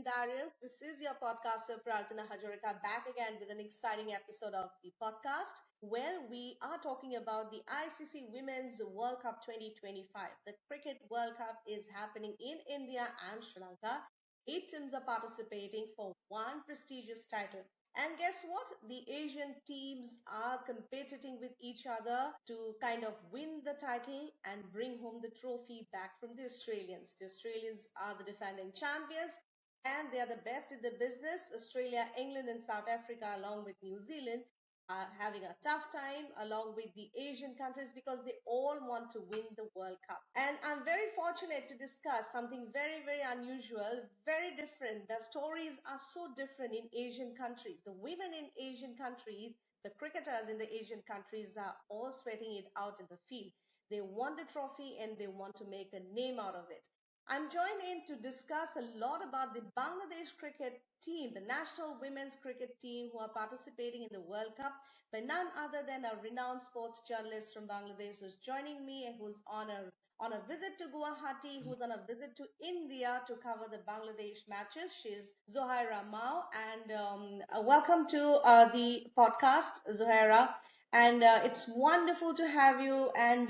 barriers. This is your podcaster Prarthana Hajarika back again with an exciting episode of the podcast where we are talking about the ICC Women's World Cup 2025. The Cricket World Cup is happening in India and Sri Lanka. 8 teams are participating for one prestigious title. And guess what? The Asian teams are competing with each other to kind of win the title and bring home the trophy back from the Australians. The Australians are the defending champions and they are the best in the business. Australia, England, and South Africa, along with New Zealand, are having a tough time along with the Asian countries because they all want to win the World Cup. And I'm very fortunate to discuss something very, very unusual, very different. The stories are so different in Asian countries. The women in Asian countries, the cricketers in the Asian countries are all sweating it out in the field. They want the trophy and they want to make a name out of it. I'm joined in to discuss a lot about the Bangladesh cricket team, the national women's cricket team who are participating in the World Cup, by none other than a renowned sports journalist from Bangladesh who's joining me and who's on a visit to Guwahati, who's on a visit to India to cover the Bangladesh matches. She's Zuhairah Mow, and welcome to the podcast, Zuhairah. And it's wonderful to have you. And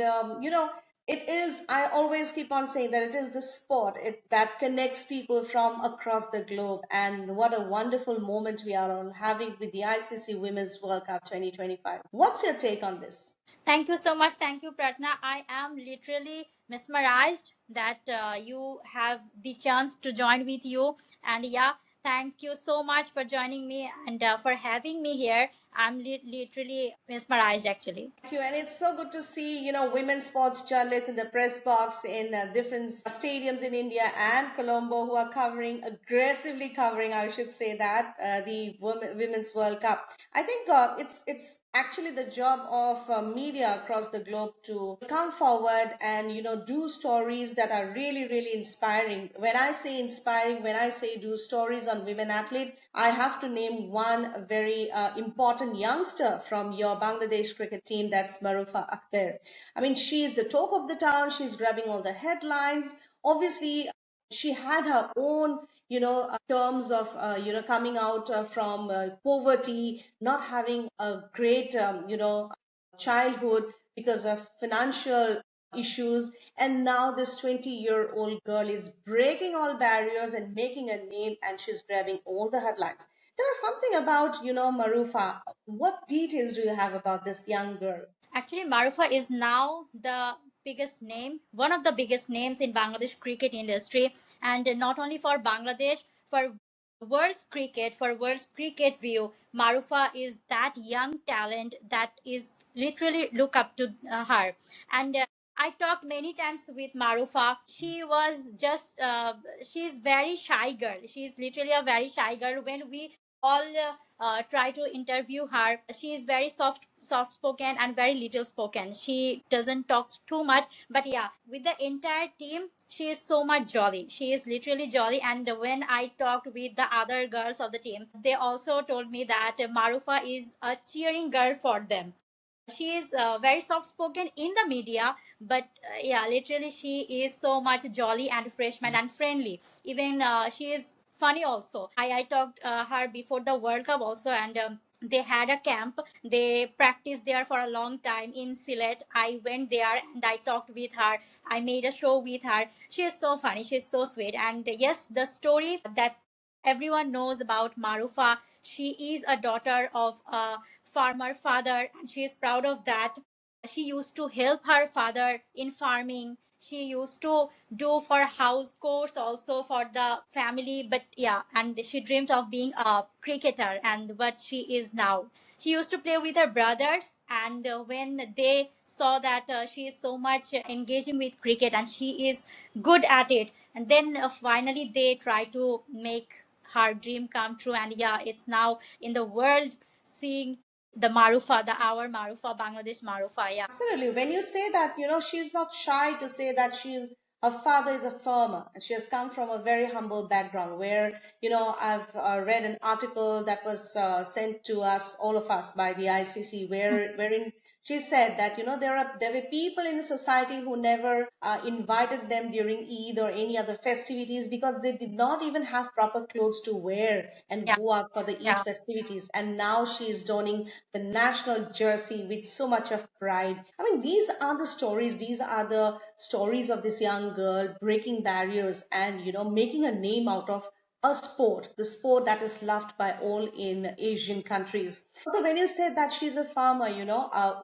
it is, I always keep on saying that it is the sport that connects people from across the globe. And what a wonderful moment we are all having with the ICC Women's World Cup 2025. What's your take on this? Thank you so much. Thank you, Pratna. I am literally mesmerized that you have the chance to join with you. And yeah, thank you so much for joining me and for having me here. I'm literally mesmerized actually. Thank you. And it's so good to see, women sports journalists in the press box in different stadiums in India and Colombo who are aggressively covering, I should say that, the Women's World Cup. I think it's actually the job of media across the globe to come forward and, do stories that are really, really inspiring. When I say inspiring, when I say do stories on women athletes, I have to name one very important youngster from your Bangladesh cricket team, that's Marufa Akter. I mean, she's the talk of the town. She's grabbing all the headlines. Obviously, she had her own, terms of, coming out from poverty, not having a great, childhood because of financial issues. And now this 20-year-old girl is breaking all barriers and making a name, and she's grabbing all the headlines. Tell us something about, Marufa. What details do you have about this young girl? Actually, Marufa is now the biggest name, one of the biggest names in Bangladesh cricket industry, and not only for Bangladesh, for world's cricket view, Marufa is that young talent that is literally look up to her. And I talked many times with Marufa. She was just, she's very shy girl. She's literally a very shy girl. When we all try to interview her, she is very soft spoken and very little spoken. She doesn't talk too much, but yeah, with the entire team she is so much jolly. She is literally jolly. And when I talked with the other girls of the team, they also told me that Marufa is a cheering girl for them. She is very soft spoken in the media, but yeah, literally she is so much jolly and freshman and friendly. Even she is funny also. I talked her before the World Cup also, and they had a camp. They practiced there for a long time in Sylhet. I went there and I talked with her. I made a show with her. She is so funny. She's so sweet. And yes, the story that everyone knows about Marufa, she is a daughter of a farmer father, and she is proud of that. She used to help her father in farming. She used to do for house chores also for the family. But yeah, and she dreamed of being a cricketer, and what she is now. She used to play with her brothers, and when they saw that she is so much engaging with cricket and she is good at it, and then finally they try to make her dream come true. And yeah, it's now in the world seeing the Marufa, the our Marufa, Bangladesh Marufa. Yeah. Absolutely. When you say that, she's not shy to say that her father is a farmer and she has come from a very humble background where, I've read an article that was sent to us, all of us, by the ICC, wherein She said that there were people in the society who never invited them during Eid or any other festivities because they did not even have proper clothes to wear and Yeah, go out for the Eid yeah. festivities. And now she is donning the national jersey with so much of pride. I mean, these are the stories. These are the stories of this young girl breaking barriers and making a name out of a sport, the sport that is loved by all in Asian countries. So when you said that she's a farmer,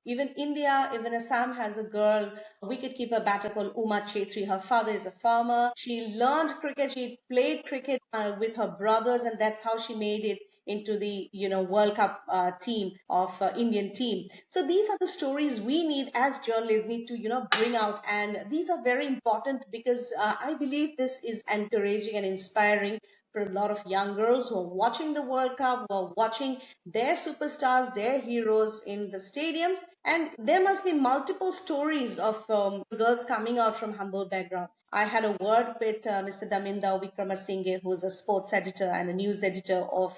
even India, even Assam has a girl, a wicketkeeper batter called Uma Chetri. Her father is a farmer. She learned cricket. She played cricket with her brothers, and that's how she made it into the World Cup team of Indian team. So these are the stories we need as journalists need to bring out, and these are very important because I believe this is encouraging and inspiring for a lot of young girls who are watching the World Cup, who are watching their superstars, their heroes in the stadiums. And there must be multiple stories of girls coming out from humble background. I had a word with Mr. Daminda Wickramasinghe, who's a sports editor and a news editor of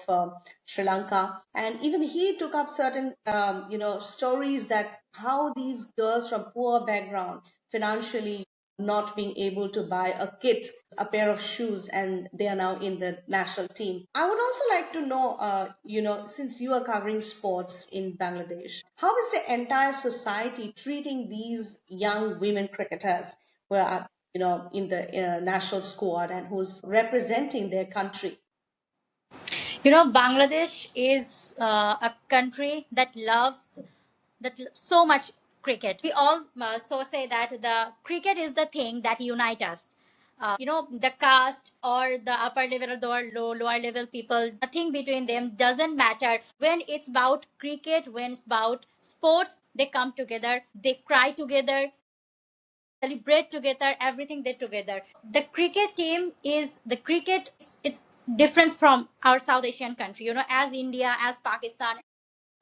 Sri Lanka, and even he took up certain, stories that how these girls from poor background financially not being able to buy a kit, a pair of shoes, and they are now in the national team. I would also like to know, since you are covering sports in Bangladesh, how is the entire society treating these young women cricketers who are, in the national squad and who's representing their country? Bangladesh is a country that loves so much cricket. We all so say that the cricket is the thing that unite us. The caste or the upper level or the lower level people, nothing between them doesn't matter. When it's about cricket, when it's about sports, they come together, they cry together, celebrate together, everything they together. The cricket team is the cricket. It's different from our South Asian country. As India, as Pakistan,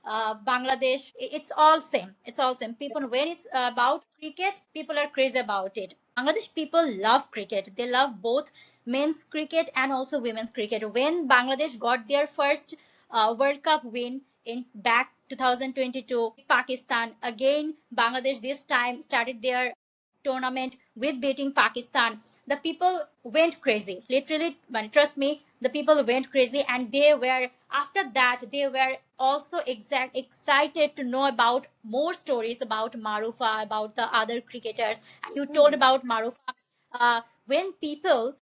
Bangladesh, it's all same. It's all same. People, when it's about cricket, people are crazy about it. Bangladesh people love cricket. They love both men's cricket and also women's cricket. When Bangladesh got their first World Cup win in back 2022, Pakistan again, Bangladesh this time started their tournament with beating Pakistan. The people went crazy. Literally, man, trust me, the people went crazy, and they were after that they were also excited to know about more stories about Marufa, about the other cricketers. And you told Hmm. about Marufa. When people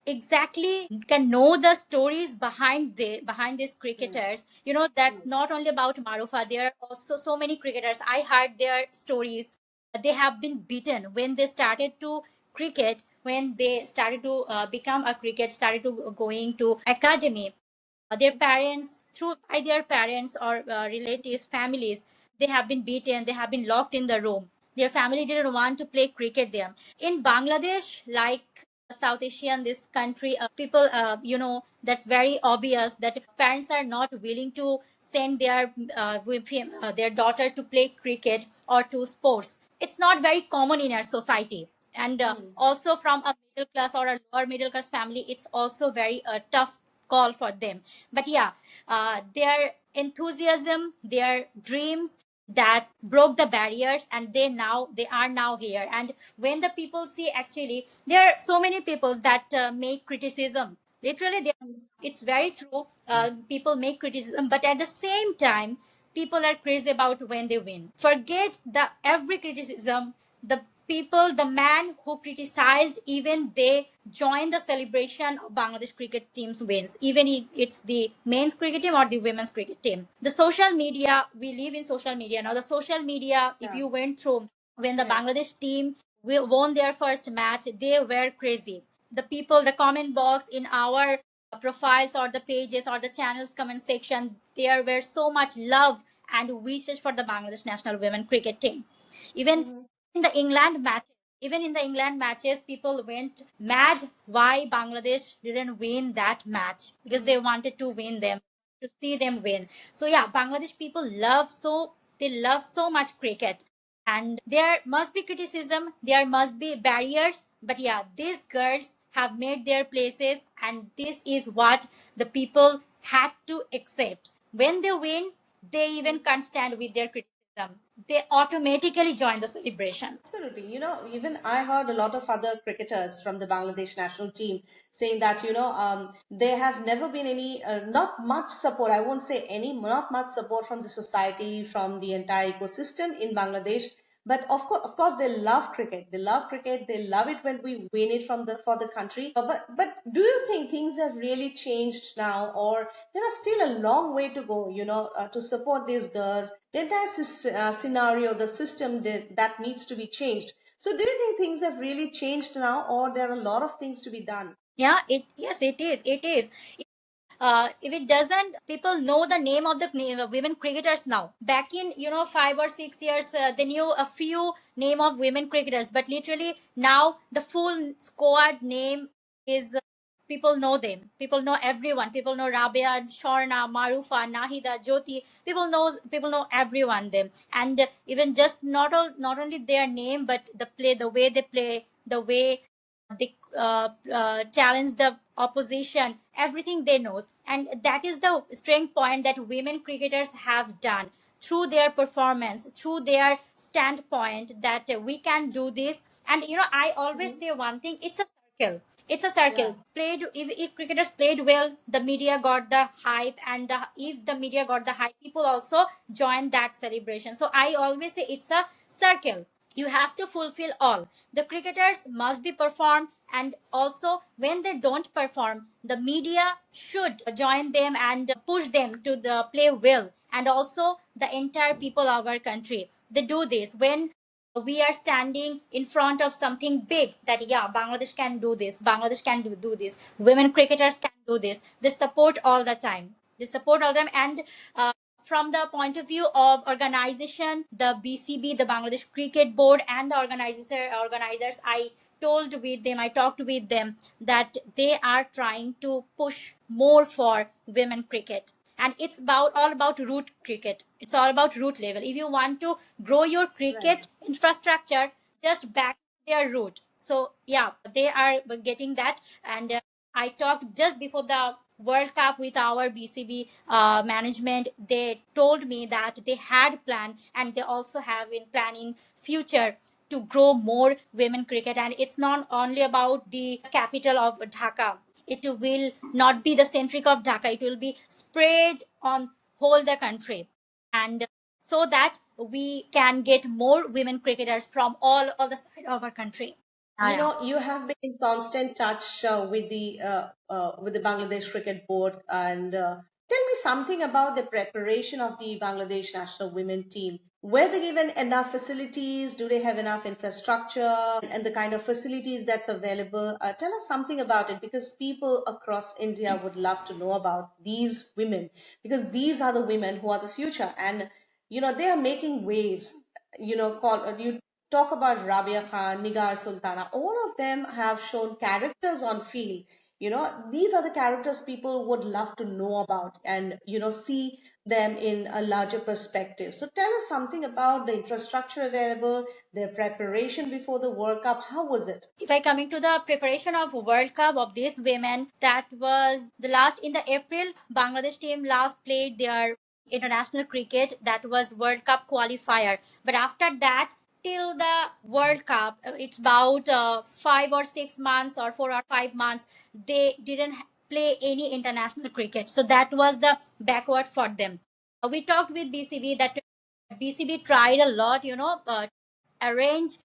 exactly can know the stories behind these Hmm. cricketers, that's not only about Marufa. There are also so many cricketers. I heard their stories. They have been beaten when they started to cricket, when they started to become a cricket, started to going to academy. Their parents, through by their parents or relatives, families, they have been beaten, they have been locked in the room. Their family didn't want to play cricket there. In Bangladesh, like South Asian, this country, people, that's very obvious that parents are not willing to send their daughter to play cricket or to sports. It's not very common in our society. And Hmm. also from a middle class or a lower middle class family, it's also very tough call for them. But yeah, their enthusiasm, their dreams, that broke the barriers, and they are now here. And when the people see, actually there are so many people that make criticism. Literally, it's very true. People make criticism, but at the same time, people are crazy about when they win. Forget the every criticism. The people, the man who criticized, even they join the celebration of Bangladesh cricket team's wins, even if it's the men's cricket team or the women's cricket team. The social media, we live in social media now. The social media, if Yeah. you went through when the Correct. Bangladesh team won their first match, they were crazy. The people, the comment box in our profiles or the pages or the channels comment section, there were so much love and wishes for the Bangladesh national women cricket team. Even Hmm. in the England matches, people went mad why Bangladesh didn't win that match, because Hmm. they wanted to win them, to see them win. So yeah, Bangladesh people they love so much cricket. And there must be criticism, there must be barriers, but yeah, these girls have made their places, and this is what the people had to accept. When they win, they even can't stand with their criticism. them. They automatically join the celebration. Absolutely. Even I heard a lot of other cricketers from the Bangladesh national team saying that, there have never been any, not much support. I won't say any, not much support from the society, from the entire ecosystem in Bangladesh. But of course, they love cricket. They love cricket. They love it when we win it for the country. But do you think things have really changed now, or there are still a long way to go, to support these girls? The entire scenario, the system that needs to be changed. So, do you think things have really changed now, or there are a lot of things to be done? Yeah, yes, it is. It is. If it doesn't, people know the name of the women cricketers now. Back in 5 or 6 years, they knew a few name of women cricketers, but literally now the full squad name is. People know them. People know everyone. People know Rabia, Shorna, Marufa, Nahida, Jyoti. People know everyone them. And even just not only their name, but the way they play, the way they challenge the opposition, everything they knows, and that is the strength point that women cricketers have done through their performance, through their standpoint, that we can do this. And I always Mhm. say one thing: it's a Yeah. circle played. If cricketers played well, the media got the hype, and if the media got the hype, people also join that celebration. So I always say it's a circle. You have to fulfill all. The cricketers must be performed, and also when they don't perform, the media should join them and push them to the play well. And also the entire people of our country, they do this when we are standing in front of something big, that yeah, Bangladesh can do this, Bangladesh can do this, women cricketers can do this. They support all the time. They support all them. And uh, from the point of view of organization, the BCB, the Bangladesh Cricket Board, and the organizers, I talked with them that they are trying to push more for women cricket. And it's about all about root cricket. It's all about root level. If you want to grow your Right. cricket infrastructure, just back their root. So yeah, they are getting that. And I talked just before the World Cup with our BCB management. They told me that they had planned, and they also have in planning future to grow more women cricket. And it's not only about the capital of Dhaka. It will not be the centric of Dhaka. It will be spread on whole the country, and so that we can get more women cricketers from all the side of our country. Yeah. You have been in constant touch with the Bangladesh Cricket Board, and tell me something about the preparation of the Bangladesh national women team. Were they given enough facilities? Do they have enough infrastructure and the kind of facilities that's available? Tell us something about it, because people across India would love to know about these women, because these are the women who are the future, and they are making waves. You talk about Rabia Khan, Nigar Sultana, all of them have shown characters on field. These are the characters people would love to know about, and, see them in a larger perspective. So tell us something about the infrastructure available, their preparation before the World Cup. How was it? If I coming to the preparation of World Cup of these women, that was the last in the April. Bangladesh team last played their international cricket. That was World Cup qualifier. But after that, till the World Cup, it's about 5 or 6 months or 4 or 5 months. They didn't play any international cricket. So that was the backward for them. We talked with BCB that BCB tried a lot, arrange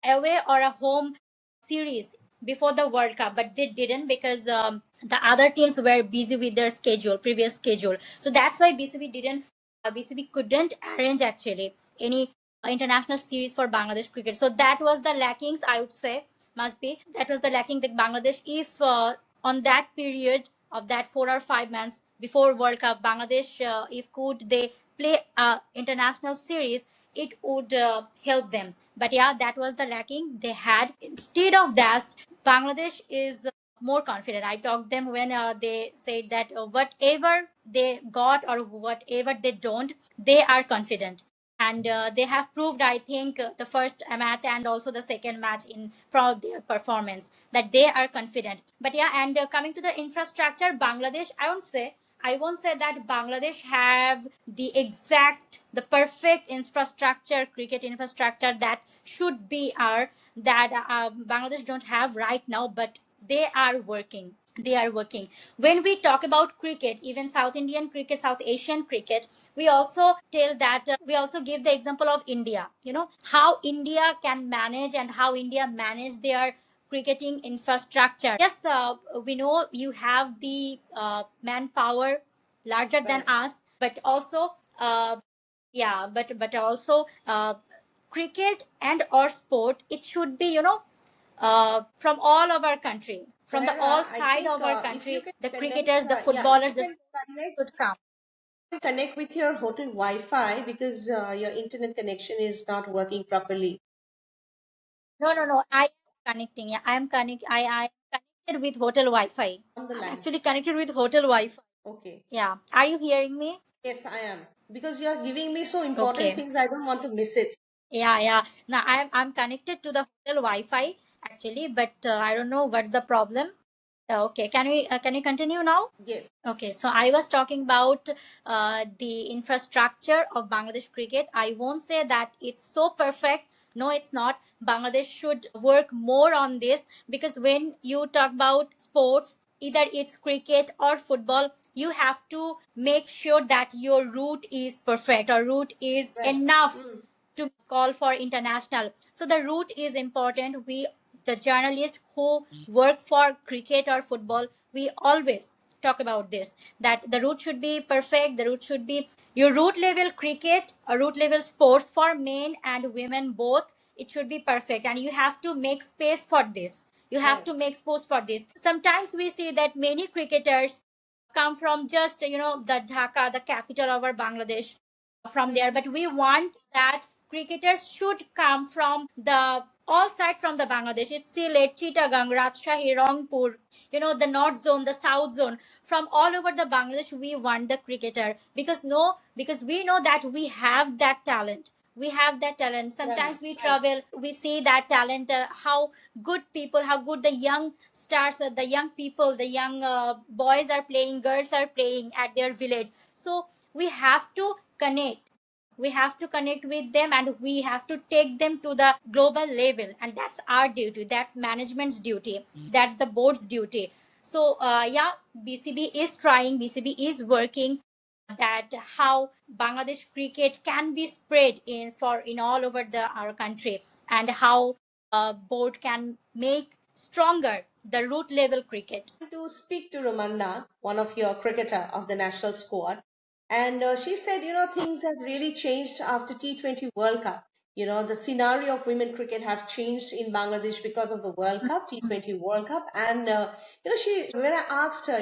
away or a home series before the World Cup, but they didn't because the other teams were busy with their previous schedule. So that's why BCB couldn't arrange actually any international series for Bangladesh cricket. So that was the lackings, I would say, must be. That was the lacking that Bangladesh, if on that period of that 4 or 5 months before World Cup, Bangladesh, if could they play international series, it would help them. But yeah, that was the lacking they had. Instead of that, Bangladesh is more confident. I talked them when they said that whatever they got or whatever they don't, they are confident. And they have proved, I think, the first match and also the second match in from their performance, that they are confident. But yeah, and coming to the infrastructure, Bangladesh, I won't say. I won't say that Bangladesh have the perfect infrastructure, cricket infrastructure that should be our that Bangladesh don't have right now, but they are working. They are working. When we talk about cricket, even South Indian cricket, South Asian cricket, we also tell that we also give the example of India. You know how India can manage and how India manage their cricketing infrastructure. Yes, we know you have the manpower larger than Right. us, but also yeah, but also cricket and or sport, it should be, from all of our country, from the all Zuhaira, I side think of our if you country, can the connect, cricketers, the yeah, if footballers, you the can connect, should come. with your hotel Wi-Fi because your internet connection is not working properly No, I am connecting. Yeah, I am connected with hotel Wi-Fi. on the I'm line. actually connected with hotel Wi-Fi. Okay. Yeah, are you hearing me? Yes, I am. Because you are giving me so important Okay. things, I don't want to miss it. Yeah. Now I'm connected to the hotel Wi-Fi actually, but I don't know what's the problem. Okay, can we continue now? Yes. Okay, so I was talking about the infrastructure of Bangladesh cricket. I won't say that it's so perfect. No, it's not. Bangladesh should work more on this, because when you talk about sports, either it's cricket or football, you have to make sure that your route is perfect or route is Right. enough Mm. to call for international. So the route is important. The journalists who work for cricket or football, we always talk about this, that the route should be perfect. The route should be your route level cricket or route level sports for men and women both. It should be perfect, and you have to make space for this. You have Right. to make space for this. Sometimes we see that many cricketers come from just, the Dhaka, the capital of our Bangladesh, from there. But we want that cricketers should come from the all side from the Bangladesh. It's Sylhet, Chittagong, Rajshahi, Rangpur, the north zone, the south zone, from all over the Bangladesh. We want the cricketer, because no, because we know that we have that talent. We have that talent. Right. Sometimes we travel, we see that talent, how good people, how good the young stars, the young people, the young boys are playing, girls are playing at their village. So we have to connect. We have to connect with them, and we have to take them to the global level, and that's our duty. That's management's duty. That's the board's duty. So yeah, BCB is trying, BCB is working, that how Bangladesh cricket can be spread in all over the our country, and how board can make stronger the root level cricket. To speak to Romana, one of your cricketer of the national squad, and she said, things have really changed after T20 World Cup. The scenario of women cricket have changed in Bangladesh because of the World Cup, T20 World Cup, and she when I asked her,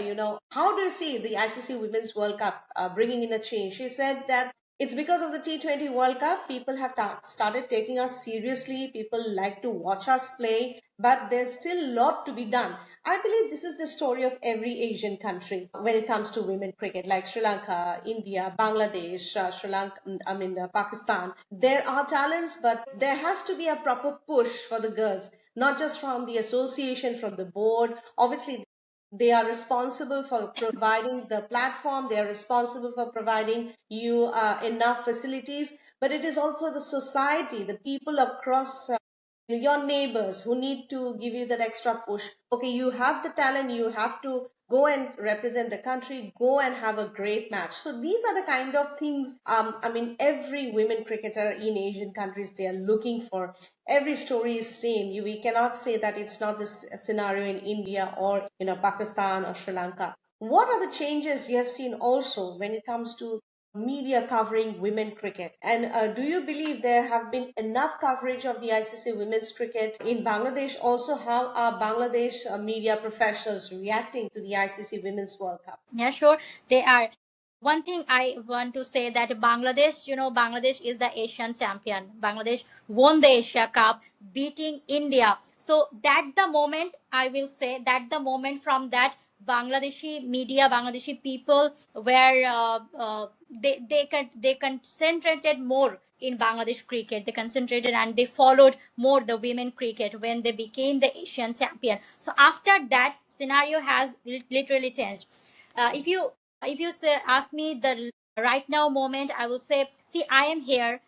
how do you see the ICC Women's World Cup bringing in a change? She said that it's because of the T20 World Cup. People have started taking us seriously. People like to watch us play, but there's still a lot to be done. I believe this is the story of every Asian country when it comes to women cricket, like Sri Lanka, India, Bangladesh, Sri Lanka, Pakistan. There are talents, but there has to be a proper push for the girls, not just from the association, from the board. Obviously, they are responsible for providing the platform, they are responsible for providing you enough facilities, but it is also the society, the people across your neighbors who need to give you that extra push. Okay, you have the talent, you have to go and represent the country, go and have a great match. So these are the kind of things, every women cricketer in Asian countries, they are looking for. Every story is same. We cannot say that it's not this scenario in India or Pakistan or Sri Lanka. What are the changes you have seen also when it comes to media covering women cricket? And do you believe there have been enough coverage of the ICC women's cricket in Bangladesh? Also, how are Bangladesh media professionals reacting to the ICC Women's World Cup? Yeah, sure. They are. One thing I want to say, that Bangladesh, Bangladesh is the Asian champion. Bangladesh won the Asia Cup, beating India. So that the moment, I will say that the moment from that, Bangladeshi media, Bangladeshi people were they concentrated more in Bangladesh cricket. They concentrated and they followed more the women cricket when they became the Asian champion. So after that, scenario has literally changed. If you if you say ask me the right now moment, I will say, see, I am here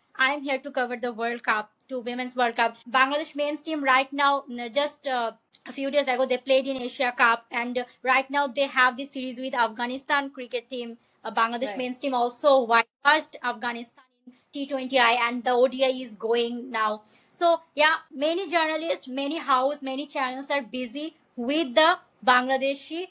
to cover the World Cup, to Women's World Cup. Bangladesh men's team right now, just a few days ago they played in Asia Cup, and right now they have this series with Afghanistan cricket team. Bangladesh Right. men's team also whitewashed Afghanistan in T20I, and the ODI is going now. So yeah, many journalists, many house, many channels are busy with the Bangladeshi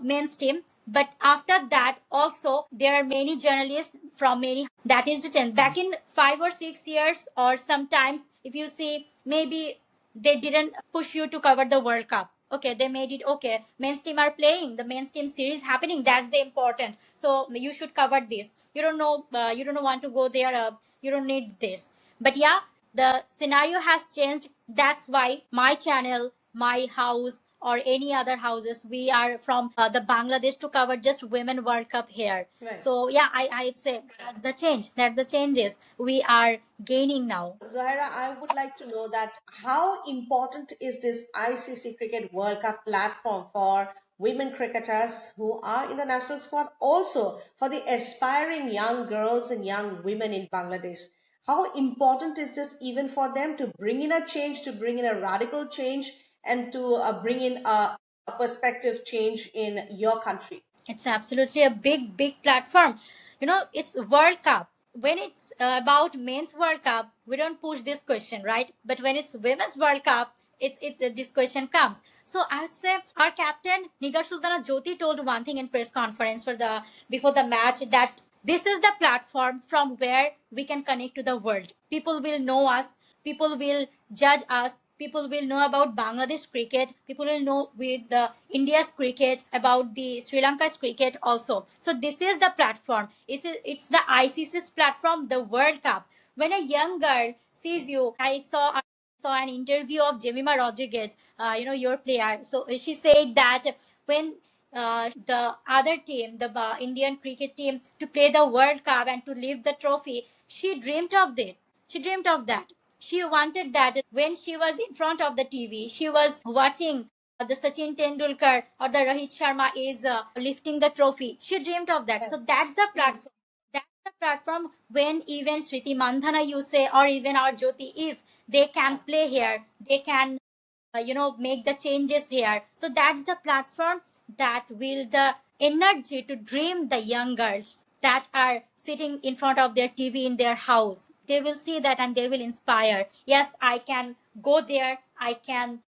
men's team. But after that also there are many journalists from many, that is the thing. Back in 5 or 6 years, or sometimes if you see, maybe they didn't push you to cover the World Cup. Okay, they made it, okay, men's team are playing, the men's team series happening, that's the important, so you should cover this. You don't know, you don't want to go there, you don't need this. But yeah, the scenario has changed. That's why my channel, my house, or any other houses, we are from the Bangladesh to cover just Women World Cup here. Right. So yeah, I'd say that's the change. That's the changes we are gaining now. Zohaira, I would like to know that how important is this ICC Cricket World Cup platform for women cricketers who are in the national squad, also for the aspiring young girls and young women in Bangladesh? How important is this even for them to bring in a change, to bring in a radical change, and to bring in a perspective change in your country? It's absolutely a big platform. You know, it's World Cup. When it's about men's World Cup, we don't push this question, right? But when it's women's World Cup, this question comes. So I would say our captain Nigar Sultana Jyoti told one thing in press conference for the before the match, that this is the platform from where we can connect to the world. People will know us. People will judge us. People will know about Bangladesh cricket. People will know with the India's cricket, about the Sri Lanka's cricket also. So this is the platform. It's the ICC's platform, the World Cup. When a young girl sees you, I saw an interview of Jemima Rodriguez, your player. So she said that when the other team, the Indian cricket team, to play the World Cup and to lift the trophy, she dreamed of it. She dreamed of that. She wanted that when she was in front of the TV. She was watching the Sachin Tendulkar or the Rohit Sharma is lifting the trophy. She dreamed of that. So that's the platform. That's the platform when even Sriti Mandhana, you say, or even our Jyoti, if they can play here, they can make the changes here. So that's the platform that will the energy to dream the young girls that are sitting in front of their TV in their house. They will see that and they will inspire. Yes, I can go there. I can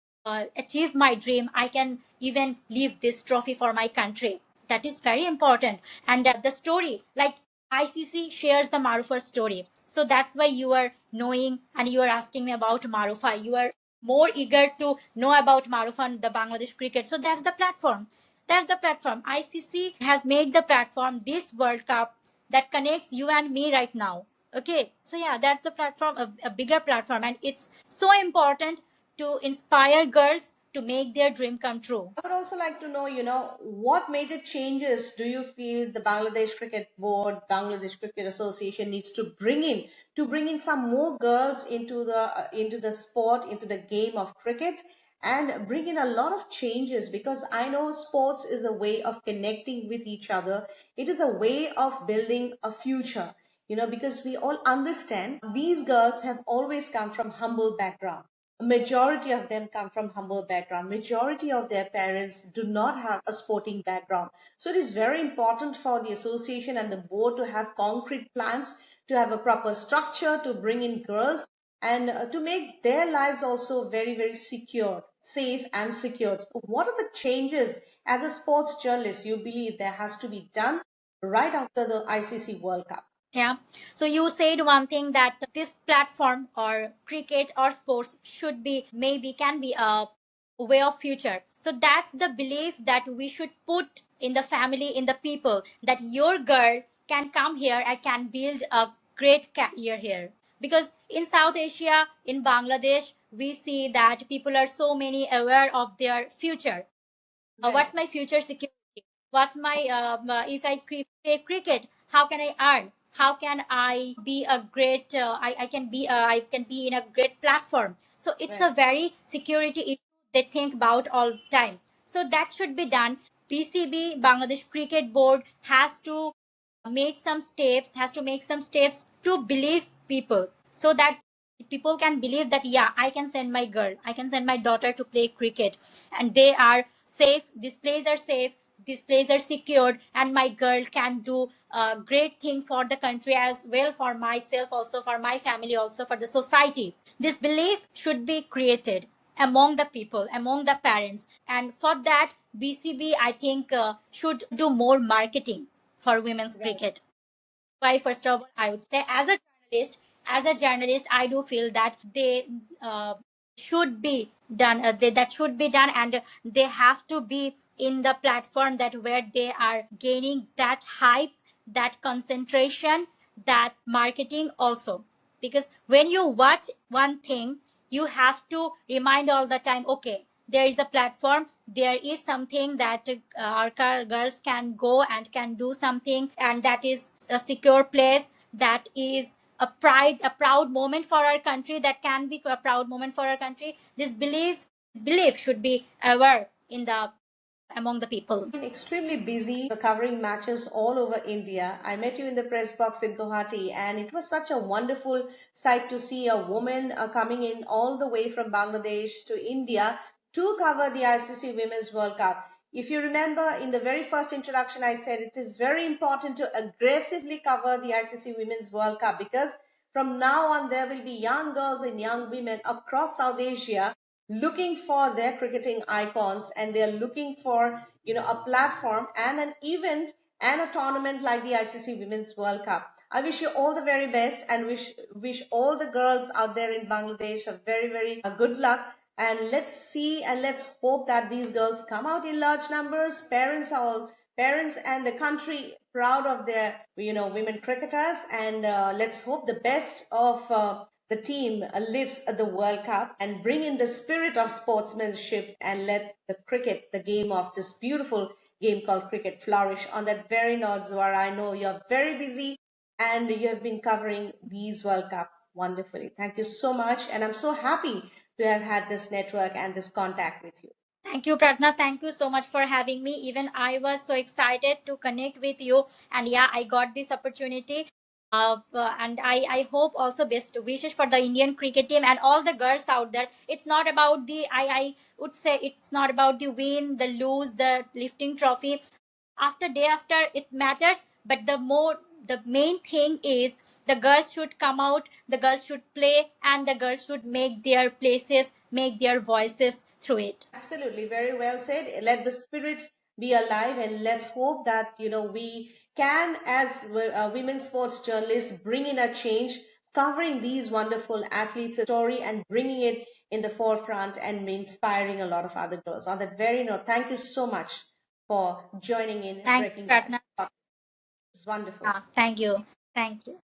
achieve my dream. I can even leave this trophy for my country. That is very important. And the story, like ICC shares the Marufa story. So that's why you are knowing and you are asking me about Marufa. You are more eager to know about Marufa and the Bangladesh cricket. So that's the platform. That's the platform. ICC has made the platform, this World Cup, that connects you and me right now. Okay. So yeah, that's the platform, a bigger platform. And it's so important to inspire girls to make their dream come true. I would also like to know, what major changes do you feel the Bangladesh Cricket Board, Bangladesh Cricket Association needs to bring in some more girls into the sport, into the game of cricket, and bring in a lot of changes, because I know sports is a way of connecting with each other. It is a way of building a future, because we all understand these girls have always come from humble background. A majority of them come from humble background. Majority of their parents do not have a sporting background. So it is very important for the association and the board to have concrete plans, to have a proper structure, to bring in girls, and to make their lives also very, very secure, safe and secure. So what are the changes as a sports journalist you believe there has to be done right after the ICC World Cup? Yeah. So you said one thing, that this platform or cricket or sports should be, maybe can be a way of future. So that's the belief that we should put in the family, in the people, that your girl can come here and can build a great career here. Because in South Asia, in Bangladesh, we see that people are so many aware of their future. What's my future security? What's my if I play cricket, how can I earn? How can I be a great I can be in a great platform? So it's a very security issue they think about all the time. So that should be done. BCB, Bangladesh Cricket Board, has to make some steps to believe people, so that people can believe that, yeah, I can send my girl, I can send my daughter to play cricket, and they are safe, these plays are safe, these plays are secured, and my girl can do a great thing for the country as well, for myself also, for my family also, for the society. This belief should be created among the people, among the parents, and for that BCB, I think, should do more marketing for women's Right. cricket. Why, first of all, I would say, as a journalist, I do feel that they should be done, that should be done, and they have to be in the platform that where they are gaining that hype, that concentration, that marketing also. Because when you watch one thing, you have to remind all the time, okay, there is a platform, there is something that our girls can go and can do something, and that is a secure place, that is a proud moment for our country, that can be a proud moment for our country. This belief should be aware in the among the people. Been extremely busy covering matches all over India. I met you in the press box in Guwahati, and it was such a wonderful sight to see a woman coming in all the way from Bangladesh to India to cover the ICC Women's World Cup. If you remember, in the very first introduction, I said it is very important to aggressively cover the ICC Women's World Cup, because from now on there will be young girls and young women across South Asia looking for their cricketing icons, and they're looking for a platform and an event and a tournament like the ICC Women's World Cup. I wish you all the very best, and wish all the girls out there in Bangladesh a very very good luck. And let's see and let's hope that these girls come out in large numbers. Parents and the country proud of their women cricketers, and let's hope the best of the team lives at the World Cup and bring in the spirit of sportsmanship, and let the cricket, the game of this beautiful game called cricket, flourish. On that very note, Zuhairah, I know you're very busy and you have been covering these World Cup wonderfully. Thank you so much, and I'm so happy to have had this network and this contact with you. Thank you, Pratna. Thank you so much for having me. Even I was so excited to connect with you. And yeah, I got this opportunity. And I hope also best wishes for the Indian cricket team and all the girls out there. It's not about I would say it's not about the win, the lose, the lifting trophy. After day after, it matters. But the main thing is the girls should come out, the girls should play, and the girls should make their places, make their voices through it. Absolutely, very well said. Let the spirit be alive, and let's hope that we can, as women sports journalists, bring in a change, covering these wonderful athletes' story and bringing it in the forefront and inspiring a lot of other girls. On that very note, thank you so much for joining in Thank you, Breaking Bad. Pratna. It's wonderful. Thank you. Thank you.